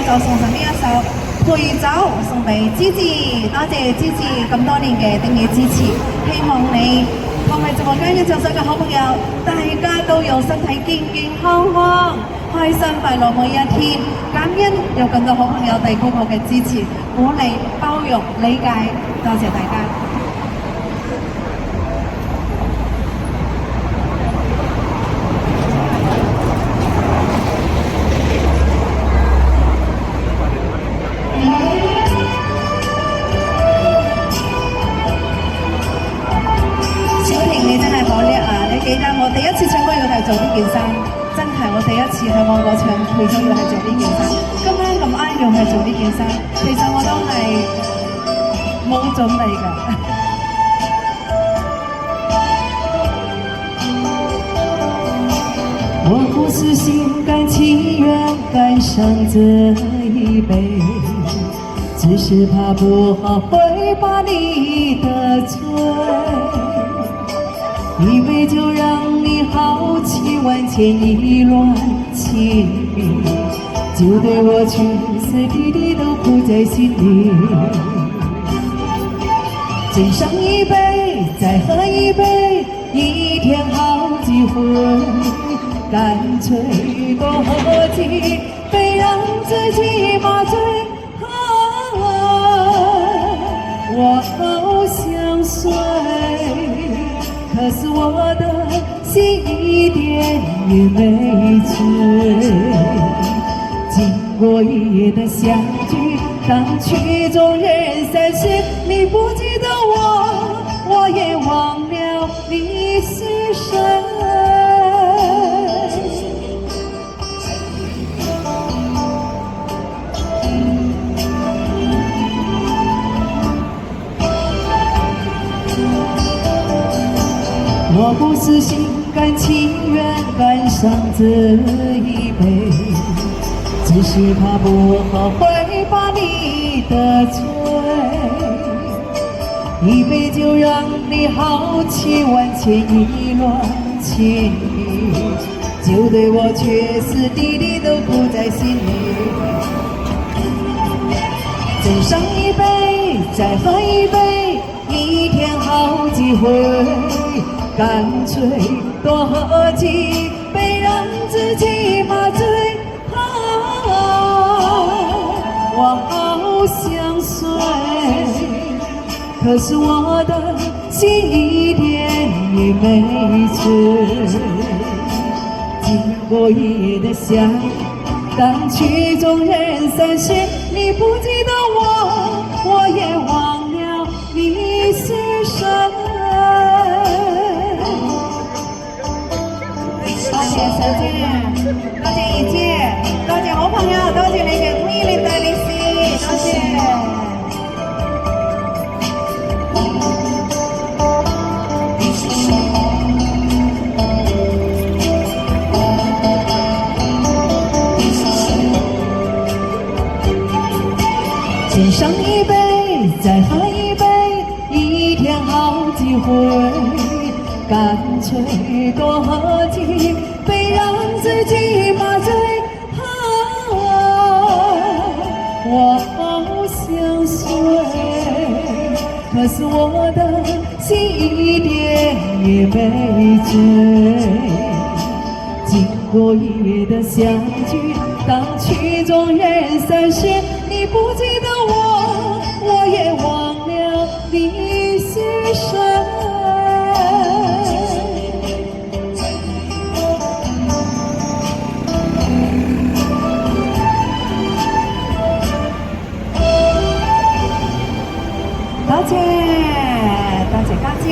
就送上呢一首《陪走》送俾 Gigi， 多謝 Gigi 咁多年嘅鼎力支持，希望你同埋直播間嘅所有嘅好朋友，大家都有身體健健康康、開心快樂每一天。感恩有咁多好朋友對哥哥嘅支持、鼓勵、包容、理解，多謝大家。記得我第一次唱歌要係做呢件衫，真係我第一次喺我唱配裝要係做呢件衫。今晚咁啱要係做呢件衫，其實我都係冇準備㗎。我不是心甘情願趕上這一杯，只是怕不好會把你得罪。一杯就讓你豪氣萬千意亂情，就對我歇斯底里都苦在心裏。斟上一杯，再喝一杯，一天好幾回，乾脆多喝幾杯，讓自己麻醉。我好想睡，可是我的心一點也沒醉。經過一夜的相聚，當曲終人散時，你不記得我，我也忘了你是誰。我不是心甘情願趕上這一杯，只是怕不好會把你得罪。一杯就讓你豪氣萬千意亂情，就對我歇斯底里都苦在心裏。斟上一杯，再喝一杯，一天好幾回，乾脆多喝幾杯，讓自己麻醉。我好想睡，可是我的心一點也沒醉。經過一夜的相遇，當曲終人散時，你不記得我，我也忘了你是誰。多謝小姐，多謝二姐，多謝好朋友，多謝你嘅歡迎大力士，多謝。斟上一杯，再喝一杯，一天好幾回，乾脆多喝幾杯，讓自己麻醉。我好想睡，可是我的心一點也沒醉。經過一夜的相聚，當曲終人散時，你不記得我，我也忘了你是誰。多謝，多謝家姐。